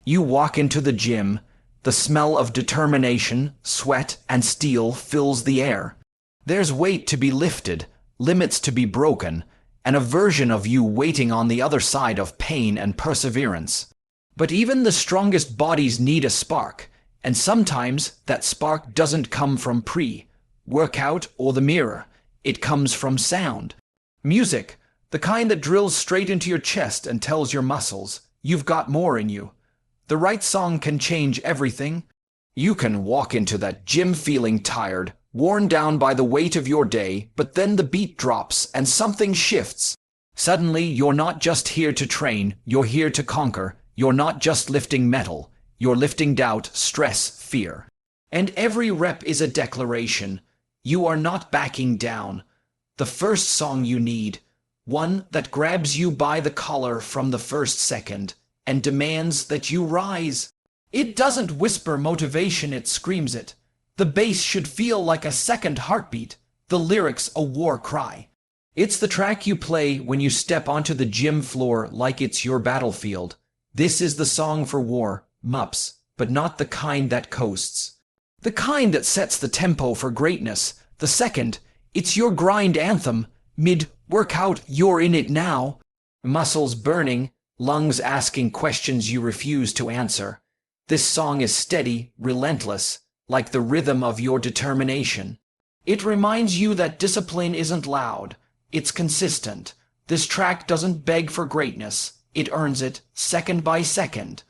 You walk into the gym, the smell of determination, sweat, and steel fills the air. There's weight to be lifted, limits to be broken, and a version of you waiting on the other side of pain and perseverance. But even the strongest bodies need a spark, and sometimes that spark doesn't come from pre-workout or the mirror. It comes from sound. Music, the kind that drills straight into your chest and tells your muscles, you've got more in you. The right song can change everything. You can walk into that gym feeling tired, worn down by the weight of your day, but then the beat drops and something shifts. Suddenly, you're not just here to train, you're here to conquer. You're not just lifting metal, you're lifting doubt, stress, fear. And every rep is a declaration. You are not backing down. The first song you need, one that grabs you by the collar from the first second and demands that you rise. It doesn't whisper motivation, it screams it. The bass should feel like a second heartbeat, the lyrics a war cry. It's the track you play when you step onto the gym floor like it's your battlefield. This is the song for war, mups, but not the kind that coasts. The kind that sets the tempo for greatness. The second, it's your grind anthem. Mid-workout, you're in it now. Muscles burning, lungs asking questions you refuse to answer. This song is steady, relentless, like the rhythm of your determination. It reminds you that discipline isn't loud, it's consistent. This track doesn't beg for greatness. It earns it, second by second.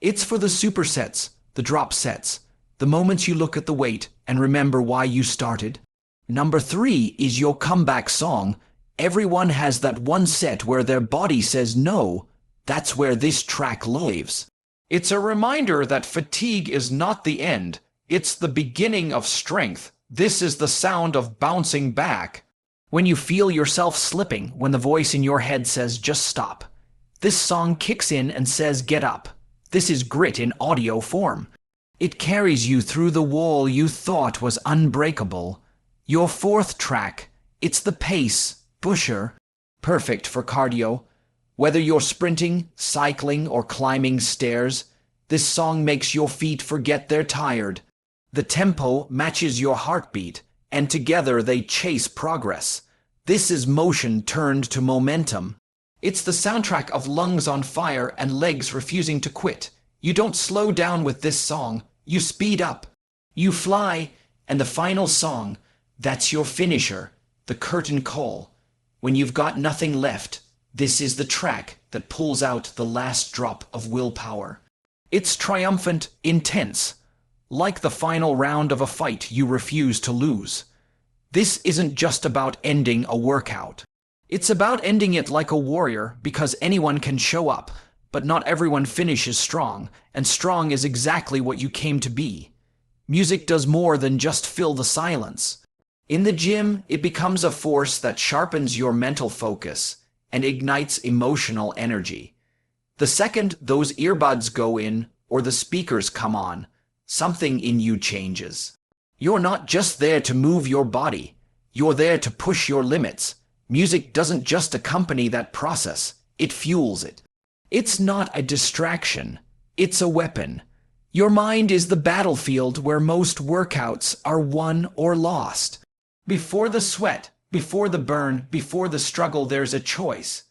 It's for the supersets, the drop sets, the moments you look at the weight and remember why you started. Number 3 is your comeback song. Everyone has that one set where their body says no. That's where this track lives. It's a reminder that fatigue is not the end. It's the beginning of strength. This is the sound of bouncing back. When you feel yourself slipping, when the voice in your head says just stop. This song kicks in and says get up. This is grit in audio form. It carries you through the wall you thought was unbreakable. Your 4th track, it's the pace pusher, perfect for cardio. Whether you're sprinting, cycling, or climbing stairs, this song makes your feet forget they're tired. The tempo matches your heartbeat, and together they chase progress. This is motion turned to momentum. It's the soundtrack of lungs on fire and legs refusing to quit. You don't slow down with this song, you speed up. You fly, and the final song, that's your finisher, the curtain call. When you've got nothing left, this is the track that pulls out the last drop of willpower. It's triumphant, intense, like the final round of a fight you refuse to lose. This isn't just about ending a workout. It's about ending it like a warrior, because anyone can show up, but not everyone finishes strong, and strong is exactly what you came to be. Music does more than just fill the silence. In the gym, it becomes a force that sharpens your mental focus and ignites emotional energy. The second those earbuds go in or the speakers come on, something in you changes. You're not just there to move your body, you're there to push your limits. Music doesn't just accompany that process, it fuels it. It's not a distraction, it's a weapon. Your mind is the battlefield where most workouts are won or lost. Before the sweat, before the burn, before the struggle, there's a choice.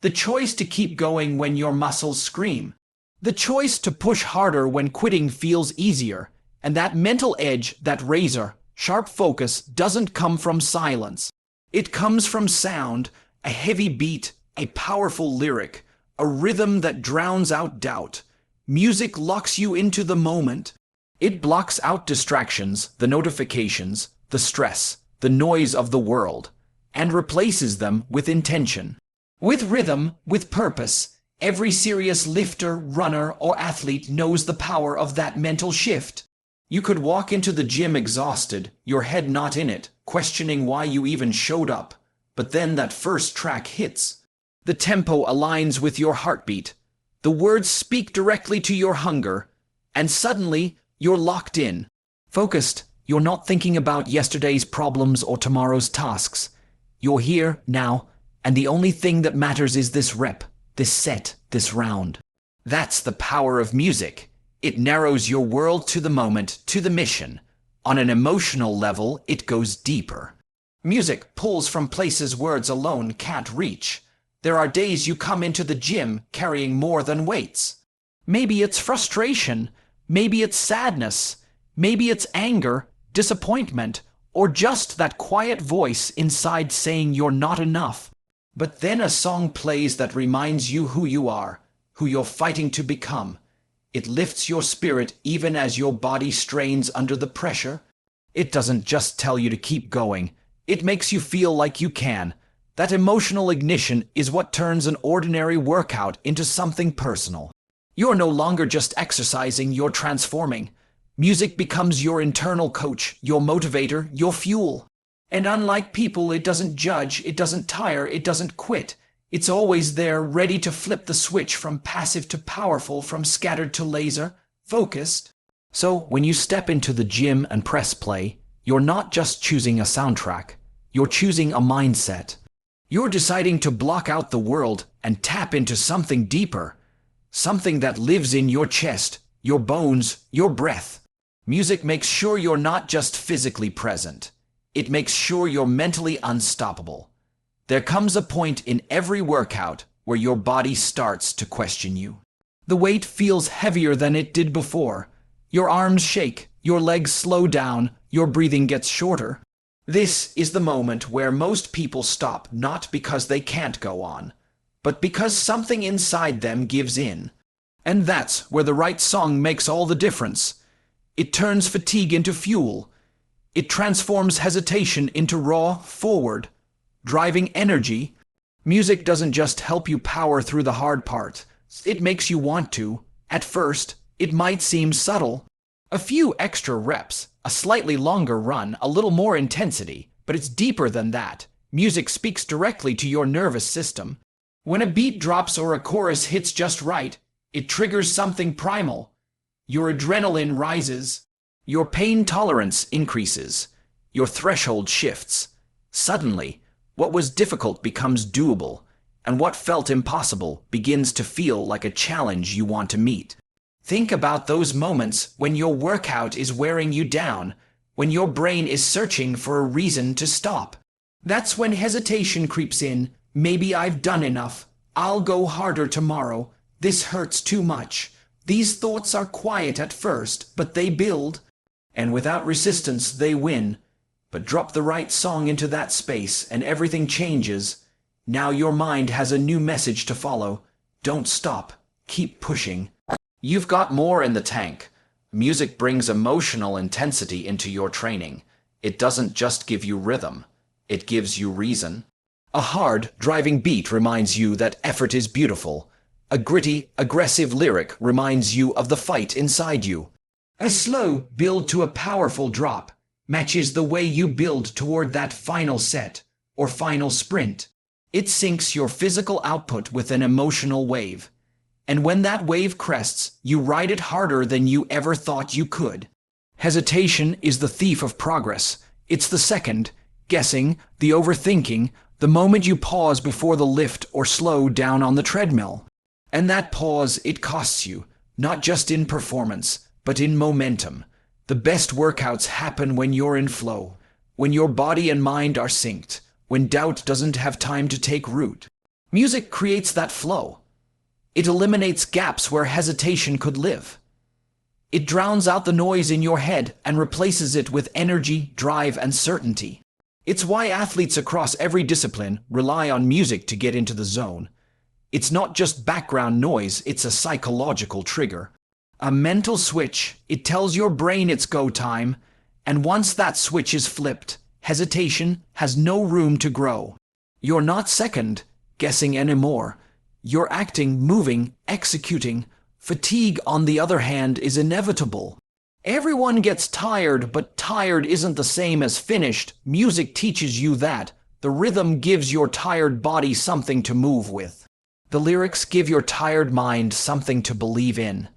The choice to keep going when your muscles scream. The choice to push harder when quitting feels easier. And that mental edge, that razor, sharp focus doesn't come from silence. It comes from sound, a heavy beat, a powerful lyric, a rhythm that drowns out doubt. Music locks you into the moment. It blocks out distractions, the notifications, the stress, the noise of the world, and replaces them with intention. With rhythm, with purpose, every serious lifter, runner, or athlete knows the power of that mental shift. You could walk into the gym exhausted, your head not in it, questioning why you even showed up. But then that first track hits. The tempo aligns with your heartbeat. The words speak directly to your hunger. And suddenly, you're locked in. Focused, you're not thinking about yesterday's problems or tomorrow's tasks. You're here, now, and the only thing that matters is this rep, this set, this round. That's the power of music. It narrows your world to the moment, to the mission. On an emotional level, it goes deeper. Music pulls from places words alone can't reach. There are days you come into the gym carrying more than weights. Maybe it's frustration, maybe it's sadness, maybe it's anger, disappointment, or just that quiet voice inside saying you're not enough. But then a song plays that reminds you who you are, who you're fighting to become. It lifts your spirit even as your body strains under the pressure. It doesn't just tell you to keep going. It makes you feel like you can. That emotional ignition is what turns an ordinary workout into something personal. You're no longer just exercising, you're transforming. Music becomes your internal coach, your motivator, your fuel. And unlike people, it doesn't judge, it doesn't tire, it doesn't quit. It's always there, ready to flip the switch from passive to powerful, from scattered to laser, focused. So when you step into the gym and press play, you're not just choosing a soundtrack, you're choosing a mindset. You're deciding to block out the world and tap into something deeper, something that lives in your chest, your bones, your breath. Music makes sure you're not just physically present. It makes sure you're mentally unstoppable. There comes a point in every workout where your body starts to question you. The weight feels heavier than it did before. Your arms shake, your legs slow down, your breathing gets shorter. This is the moment where most people stop, not because they can't go on, but because something inside them gives in. And that's where the right song makes all the difference. It turns fatigue into fuel. It transforms hesitation into raw, forward, driving energy. Music doesn't just help you power through the hard part. It makes you want to. At first, it might seem subtle. A few extra reps, a slightly longer run, a little more intensity, but it's deeper than that. Music speaks directly to your nervous system. When a beat drops or a chorus hits just right, it triggers something primal. Your adrenaline rises. Your pain tolerance increases. Your threshold shifts. Suddenly, what was difficult becomes doable, and what felt impossible begins to feel like a challenge you want to meet. Think about those moments when your workout is wearing you down, when your brain is searching for a reason to stop. That's when hesitation creeps in. Maybe I've done enough. I'll go harder tomorrow. This hurts too much. These thoughts are quiet at first, but they build. And without resistance, they win. But drop the right song into that space, and everything changes. Now your mind has a new message to follow. Don't stop. Keep pushing. You've got more in the tank. Music brings emotional intensity into your training. It doesn't just give you rhythm. It gives you reason. A hard, driving beat reminds you that effort is beautiful. A gritty, aggressive lyric reminds you of the fight inside you. A slow build to a powerful drop matches the way you build toward that final set or final sprint. It syncs your physical output with an emotional wave. And when that wave crests, you ride it harder than you ever thought you could. Hesitation is the thief of progress. It's the second, guessing, the overthinking, the moment you pause before the lift or slow down on the treadmill. And that pause, it costs you, not just in performance, but in momentum. The best workouts happen when you're in flow, when your body and mind are synced, when doubt doesn't have time to take root. Music creates that flow. It eliminates gaps where hesitation could live. It drowns out the noise in your head and replaces it with energy, drive, and certainty. It's why athletes across every discipline rely on music to get into the zone. It's not just background noise, it's a psychological trigger. A mental switch. It tells your brain it's go time, and once that switch is flipped, hesitation has no room to grow. You're not second guessing anymore. You're acting, moving, executing. Fatigue, on the other hand, is inevitable. Everyone gets tired, but tired isn't the same as finished. Music teaches you that. The rhythm gives your tired body something to move with. The lyrics give your tired mind something to believe in.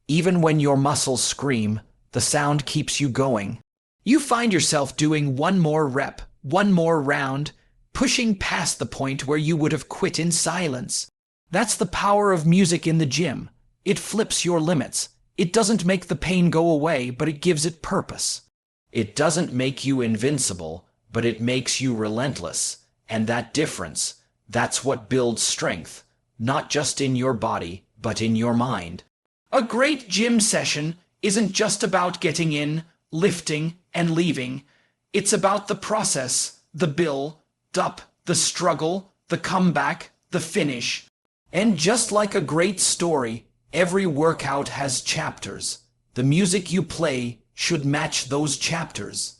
Even when your muscles scream, the sound keeps you going. You find yourself doing one more rep, one more round, pushing past the point where you would have quit in silence. That's the power of music in the gym. It flips your limits. It doesn't make the pain go away, but it gives it purpose. It doesn't make you invincible, but it makes you relentless. And that difference, that's what builds strength, not just in your body, but in your mind. A great gym session isn't just about getting in, lifting, and leaving. It's about the process, the build-up, the struggle, the comeback, the finish. And just like a great story, every workout has chapters. The music you play should match those chapters.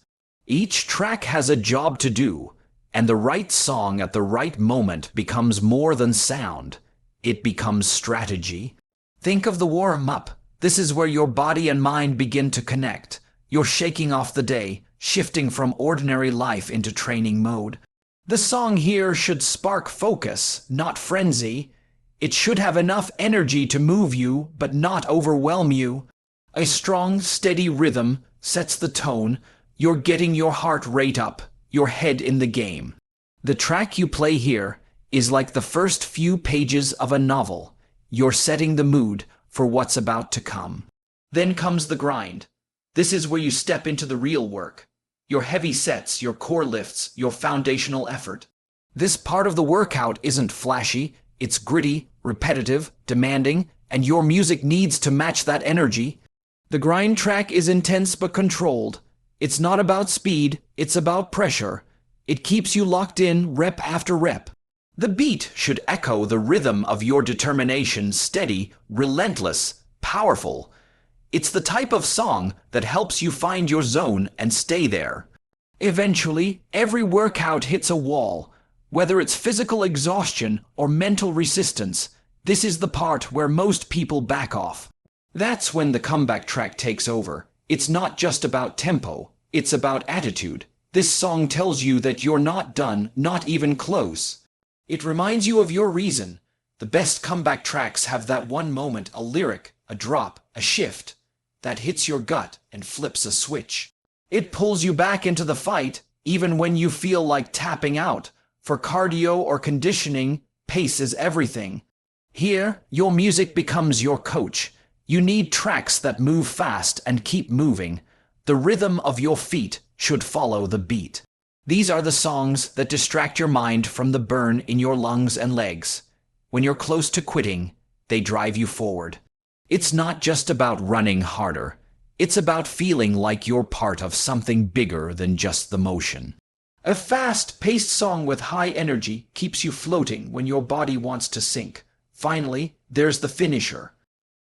Each track has a job to do, and the right song at the right moment becomes more than sound. It becomes strategy. Think of the warm-up. This is where your body and mind begin to connect. You're shaking off the day, shifting from ordinary life into training mode. The song here should spark focus, not frenzy. It should have enough energy to move you, but not overwhelm you. A strong, steady rhythm sets the tone. You're getting your heart rate up, your head in the game. The track you play here is like the first few pages of a novel. You're setting the mood for what's about to come. Then comes the grind. This is where you step into the real work. Your heavy sets, your core lifts, your foundational effort. This part of the workout isn't flashy. It's gritty, repetitive, demanding, and your music needs to match that energy. The grind track is intense but controlled. It's not about speed, it's about pressure. It keeps you locked in rep after rep. The beat should echo the rhythm of your determination, steady, relentless, powerful. It's the type of song that helps you find your zone and stay there. Eventually, every workout hits a wall. Whether it's physical exhaustion or mental resistance, this is the part where most people back off. That's when the comeback track takes over. It's not just about tempo, it's about attitude. This song tells you that you're not done, not even close. It reminds you of your reason. The best comeback tracks have that one moment, a lyric, a drop, a shift, that hits your gut and flips a switch. It pulls you back into the fight, even when you feel like tapping out. For cardio or conditioning, pace is everything. Here, your music becomes your coach. You need tracks that move fast and keep moving. The rhythm of your feet should follow the beat. These are the songs that distract your mind from the burn in your lungs and legs. When you're close to quitting, they drive you forward. It's not just about running harder. It's about feeling like you're part of something bigger than just the motion. A fast-paced song with high energy keeps you floating when your body wants to sink. Finally, there's the finisher.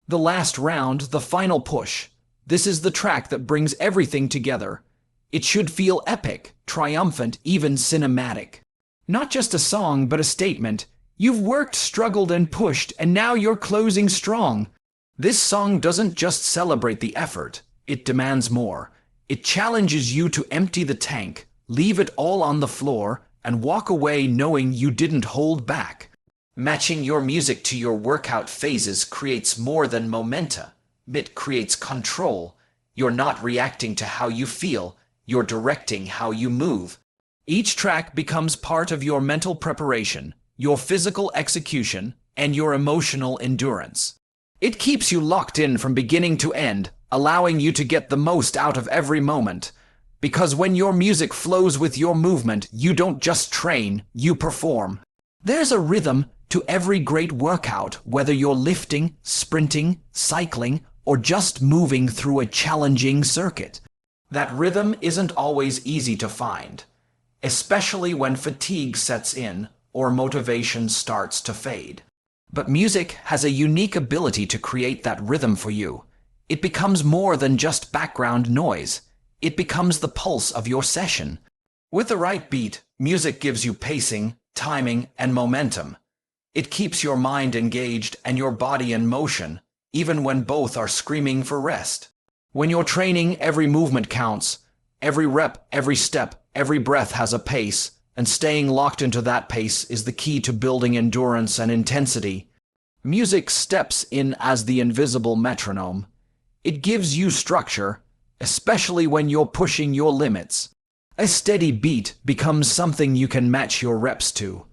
The last round, the final push. This is the track that brings everything together. It should feel epic, triumphant, even cinematic. Not just a song, but a statement. You've worked, struggled, and pushed, and now you're closing strong. This song doesn't just celebrate the effort. It demands more. It challenges you to empty the tank, leave it all on the floor, and walk away knowing you didn't hold back. Matching your music to your workout phases creates more than momentum. It creates control. You're not reacting to how you feel. You're directing how you move. Each track becomes part of your mental preparation, your physical execution, and your emotional endurance. It keeps you locked in from beginning to end, allowing you to get the most out of every moment. Because when your music flows with your movement, you don't just train, you perform. There's a rhythm to every great workout, whether you're lifting, sprinting, cycling, or just moving through a challenging circuit. That rhythm isn't always easy to find, especially when fatigue sets in or motivation starts to fade. But music has a unique ability to create that rhythm for you. It becomes more than just background noise. It becomes the pulse of your session. With the right beat, music gives you pacing, timing, and momentum. It keeps your mind engaged and your body in motion, even when both are screaming for rest. When you're training, every movement counts. Every rep, every step, every breath has a pace, and staying locked into that pace is the key to building endurance and intensity. Music steps in as the invisible metronome. It gives you structure, especially when you're pushing your limits. A steady beat becomes something you can match your reps to.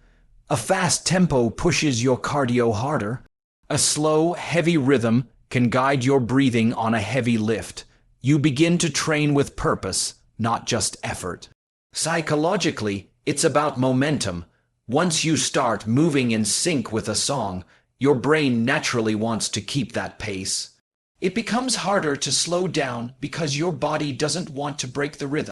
A fast tempo pushes your cardio harder. A slow, heavy rhythm can guide your breathing on a heavy lift. You begin to train with purpose, not just effort. Psychologically, it's about momentum. Once you start moving in sync with a song, your brain naturally wants to keep that pace. It becomes harder to slow down because your body doesn't want to break the rhythm.